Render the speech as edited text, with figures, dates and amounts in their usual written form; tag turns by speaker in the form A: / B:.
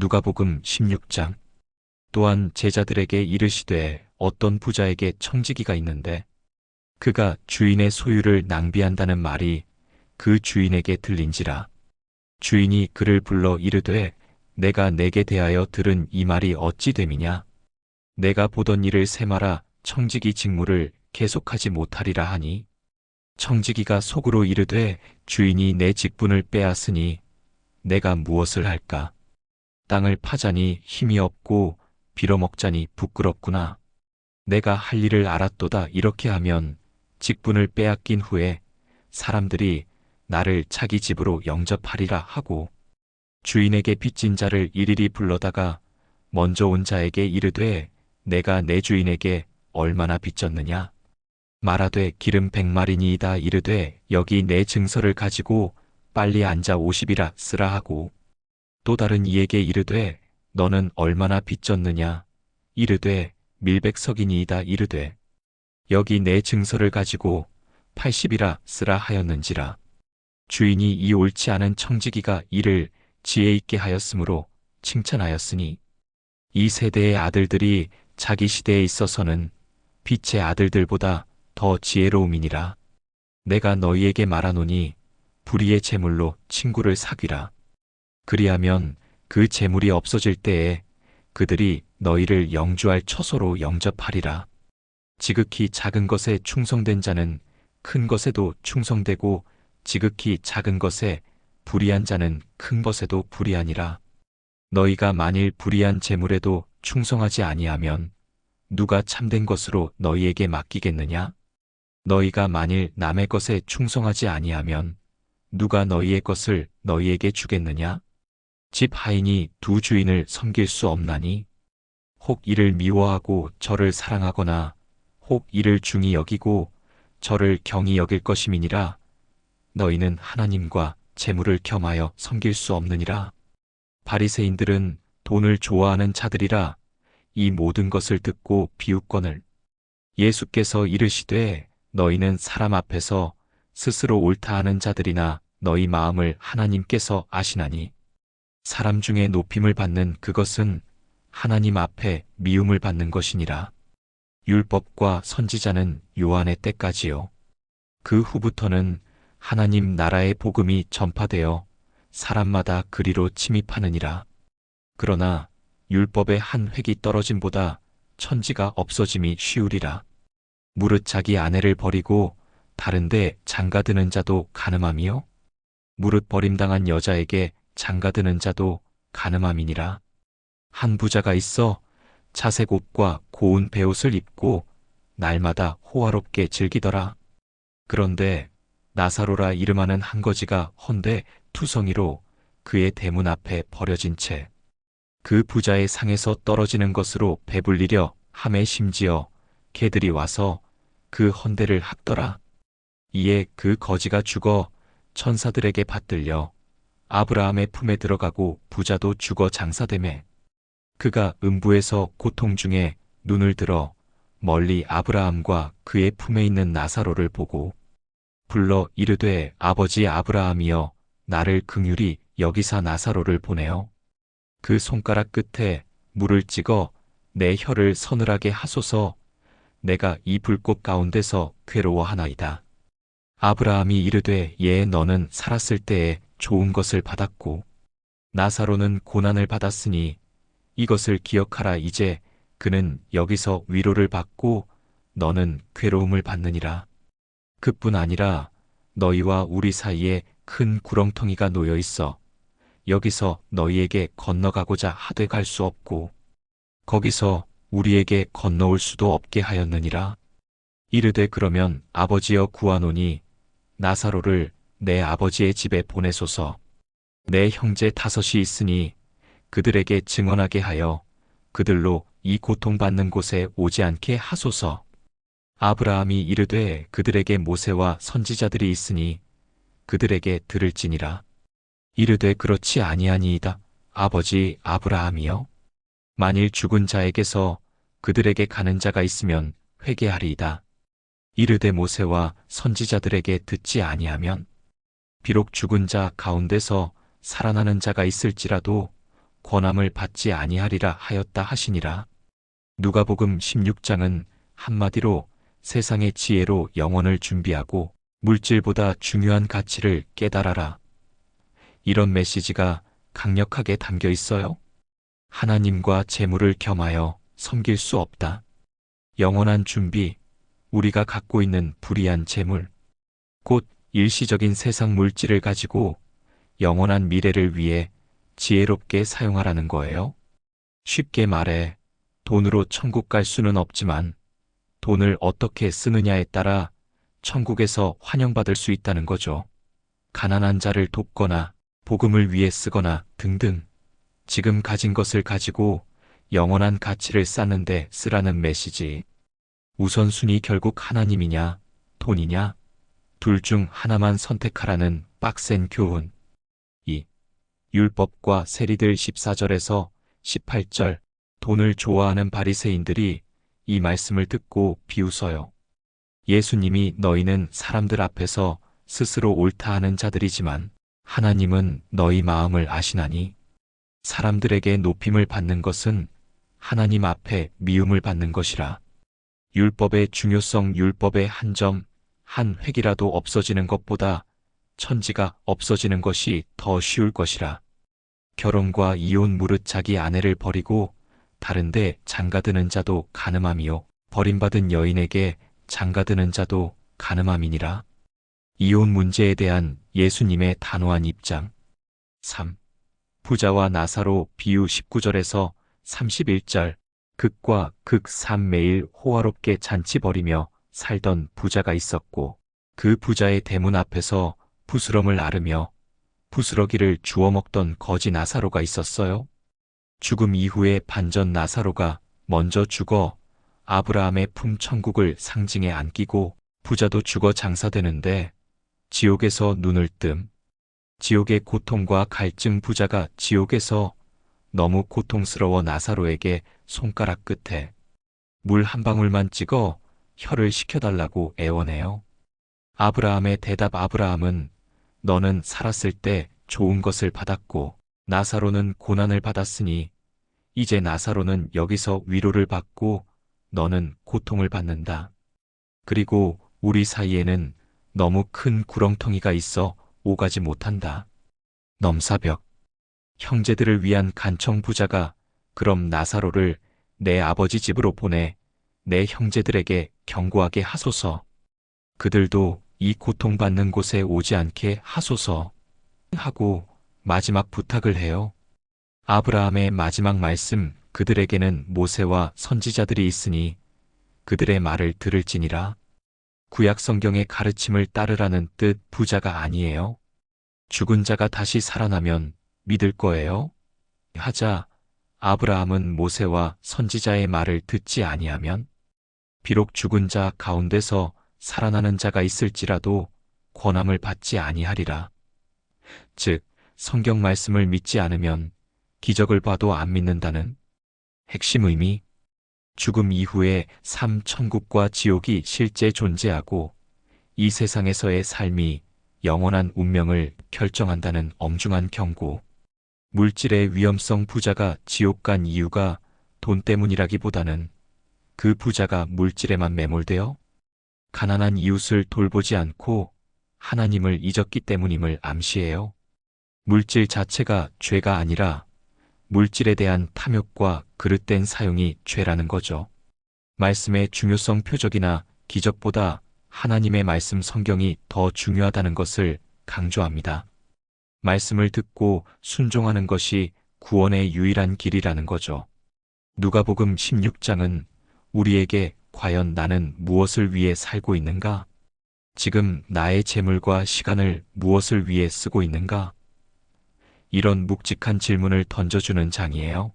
A: 누가복음 16장. 또한 제자들에게 이르시되 어떤 부자에게 청지기가 있는데 그가 주인의 소유를 낭비한다는 말이 그 주인에게 들린지라. 주인이 그를 불러 이르되 내가 내게 대하여 들은 이 말이 어찌 됨이냐. 내가 보던 일을 세마라 청지기 직무를 계속하지 못하리라 하니, 청지기가 속으로 이르되 주인이 내 직분을 빼앗으니 내가 무엇을 할까. 땅을 파자니 힘이 없고 빌어먹자니 부끄럽구나. 내가 할 일을 알았도다. 이렇게 하면 직분을 빼앗긴 후에 사람들이 나를 자기 집으로 영접하리라 하고, 주인에게 빚진 자를 일일이 불러다가 먼저 온 자에게 이르되 내가 내 주인에게 얼마나 빚졌느냐. 말하되 기름 100마리니이다. 이르되 여기 내 증서를 가지고 빨리 앉아 50이라 쓰라 하고, 또 다른 이에게 이르되 너는 얼마나 빚졌느냐. 이르되 밀백석이니이다. 이르되 여기 내 증서를 가지고 80이라 쓰라 하였는지라. 주인이 이 옳지 않은 청지기가 이를 지혜 있게 하였으므로 칭찬하였으니, 이 세대의 아들들이 자기 시대에 있어서는 빛의 아들들보다 더 지혜로움이니라. 내가 너희에게 말하노니 불의의 재물로 친구를 사귀라. 그리하면 그 재물이 없어질 때에 그들이 너희를 영주할 처소로 영접하리라. 지극히 작은 것에 충성된 자는 큰 것에도 충성되고, 지극히 작은 것에 불의한 자는 큰 것에도 불의하니라. 너희가 만일 불의한 재물에도 충성하지 아니하면 누가 참된 것으로 너희에게 맡기겠느냐? 너희가 만일 남의 것에 충성하지 아니하면 누가 너희의 것을 너희에게 주겠느냐? 집 하인이 두 주인을 섬길 수 없나니, 혹 이를 미워하고 저를 사랑하거나 혹 이를 중히 여기고 저를 경히 여길 것임이니라. 너희는 하나님과 재물을 겸하여 섬길 수 없느니라. 바리새인들은 돈을 좋아하는 자들이라. 이 모든 것을 듣고 비웃거늘 예수께서 이르시되 너희는 사람 앞에서 스스로 옳다 하는 자들이나 너희 마음을 하나님께서 아시나니, 사람 중에 높임을 받는 그것은 하나님 앞에 미움을 받는 것이니라. 율법과 선지자는 요한의 때까지요. 그 후부터는 하나님 나라의 복음이 전파되어 사람마다 그리로 침입하느니라. 그러나 율법의 한 획이 떨어짐보다 천지가 없어짐이 쉬우리라. 무릇 자기 아내를 버리고 다른데 장가드는 자도 간음함이요, 무릇 버림당한 여자에게 장가드는 자도 간음함이니라. 한 부자가 있어 자색 옷과 고운 베옷을 입고 날마다 호화롭게 즐기더라. 그런데 나사로라 이름하는 한 거지가 헌데 투성이로 그의 대문 앞에 버려진 채 그 부자의 상에서 떨어지는 것으로 배불리려 함에, 심지어 개들이 와서 그 헌데를 핥더라. 이에 그 거지가 죽어 천사들에게 받들려 아브라함의 품에 들어가고 부자도 죽어 장사되매, 그가 음부에서 고통 중에 눈을 들어 멀리 아브라함과 그의 품에 있는 나사로를 보고 불러 이르되 아버지 아브라함이여, 나를 긍휼히 여기사 나사로를 보내어 그 손가락 끝에 물을 찍어 내 혀를 서늘하게 하소서. 내가 이 불꽃 가운데서 괴로워하나이다. 아브라함이 이르되 예, 너는 살았을 때에 좋은 것을 받았고 나사로는 고난을 받았으니 이것을 기억하라. 이제 그는 여기서 위로를 받고 너는 괴로움을 받느니라. 그뿐 아니라 너희와 우리 사이에 큰 구렁텅이가 놓여 있어 여기서 너희에게 건너가고자 하되 갈 수 없고 거기서 우리에게 건너올 수도 없게 하였느니라. 이르되 그러면 아버지여 구하노니 나사로를 내 아버지의 집에 보내소서. 내 형제 5이 있으니 그들에게 증언하게 하여 그들로 이 고통받는 곳에 오지 않게 하소서. 아브라함이 이르되 그들에게 모세와 선지자들이 있으니 그들에게 들을지니라. 이르되 그렇지 아니하니이다. 아버지 아브라함이여, 만일 죽은 자에게서 그들에게 가는 자가 있으면 회개하리이다. 이르되 모세와 선지자들에게 듣지 아니하면 비록 죽은 자 가운데서 살아나는 자가 있을지라도 권함을 받지 아니하리라 하였다 하시니라. 누가복음 16장은 한마디로 세상의 지혜로 영혼을 준비하고 물질보다 중요한 가치를 깨달아라. 이런 메시지가 강력하게 담겨 있어요. 하나님과 재물을 겸하여 섬길 수 없다. 영원한 준비, 우리가 갖고 있는 불의한 재물, 곧 일시적인 세상 물질을 가지고 영원한 미래를 위해 지혜롭게 사용하라는 거예요. 쉽게 말해 돈으로 천국 갈 수는 없지만 돈을 어떻게 쓰느냐에 따라 천국에서 환영받을 수 있다는 거죠. 가난한 자를 돕거나 복음을 위해 쓰거나 등등 지금 가진 것을 가지고 영원한 가치를 쌓는데 쓰라는 메시지. 우선순위 결국 하나님이냐 돈이냐 둘 중 하나만 선택하라는 빡센 교훈. 2. 율법과 세리들 14절에서 18절 돈을 좋아하는 바리새인들이 이 말씀을 듣고 비웃어요. 예수님이 너희는 사람들 앞에서 스스로 옳다 하는 자들이지만 하나님은 너희 마음을 아시나니 사람들에게 높임을 받는 것은 하나님 앞에 미움을 받는 것이라. 율법의 중요성 율법의 한 점, 한 획이라도 없어지는 것보다 천지가 없어지는 것이 더 쉬울 것이라. 결혼과 이혼 무릇 자기 아내를 버리고 다른데 장가드는 자도 간음함이요 버림받은 여인에게 장가드는 자도 간음함이니라. 이혼 문제에 대한 예수님의 단호한 입장. 3. 부자와 나사로 비유 19절에서 31절 극과 극3 매일 호화롭게 잔치 벌이며 살던 부자가 있었고 그 부자의 대문 앞에서 부스럼을 앓으며 부스러기를 주워 먹던 거지 나사로가 있었어요. 죽음 이후에 반전 나사로가 먼저 죽어 아브라함의 품 천국을 상징에 안기고 부자도 죽어 장사되는데 지옥에서 눈을 뜸. 지옥의 고통과 갈증 부자가 지옥에서 너무 고통스러워 나사로에게 손가락 끝에 물 한 방울만 찍어 혀를 식혀달라고 애원해요. 아브라함의 대답. 아브라함은 너는 살았을 때 좋은 것을 받았고 나사로는 고난을 받았으니 이제 나사로는 여기서 위로를 받고 너는 고통을 받는다. 그리고 우리 사이에는 너무 큰 구렁텅이가 있어 오가지 못한다. 넘사벽. 형제들을 위한 간청 부자가 그럼 나사로를 내 아버지 집으로 보내 내 형제들에게 경고하게 하소서. 그들도 이 고통받는 곳에 오지 않게 하소서 하고 마지막 부탁을 해요. 아브라함의 마지막 말씀. 그들에게는 모세와 선지자들이 있으니 그들의 말을 들을지니라. 구약 성경의 가르침을 따르라는 뜻. 부자가 아니에요. 죽은 자가 다시 살아나면 믿을 거예요. 하자 아브라함은 모세와 선지자의 말을 듣지 아니하면 비록 죽은 자 가운데서 살아나는 자가 있을지라도 권함을 받지 아니하리라. 즉 성경 말씀을 믿지 않으면 기적을 봐도 안 믿는다는 핵심 의미. 죽음 이후에 삶 천국과 지옥이 실제 존재하고 이 세상에서의 삶이 영원한 운명을 결정한다는 엄중한 경고. 물질의 위험성. 부자가 지옥 간 이유가 돈 때문이라기보다는 그 부자가 물질에만 매몰되어 가난한 이웃을 돌보지 않고 하나님을 잊었기 때문임을 암시해요. 물질 자체가 죄가 아니라 물질에 대한 탐욕과 그릇된 사용이 죄라는 거죠. 말씀의 중요성. 표적이나 기적보다 하나님의 말씀 성경이 더 중요하다는 것을 강조합니다. 말씀을 듣고 순종하는 것이 구원의 유일한 길이라는 거죠. 누가복음 16장은 우리에게 과연 나는 무엇을 위해 살고 있는가? 지금 나의 재물과 시간을 무엇을 위해 쓰고 있는가? 이런 묵직한 질문을 던져주는 장이에요.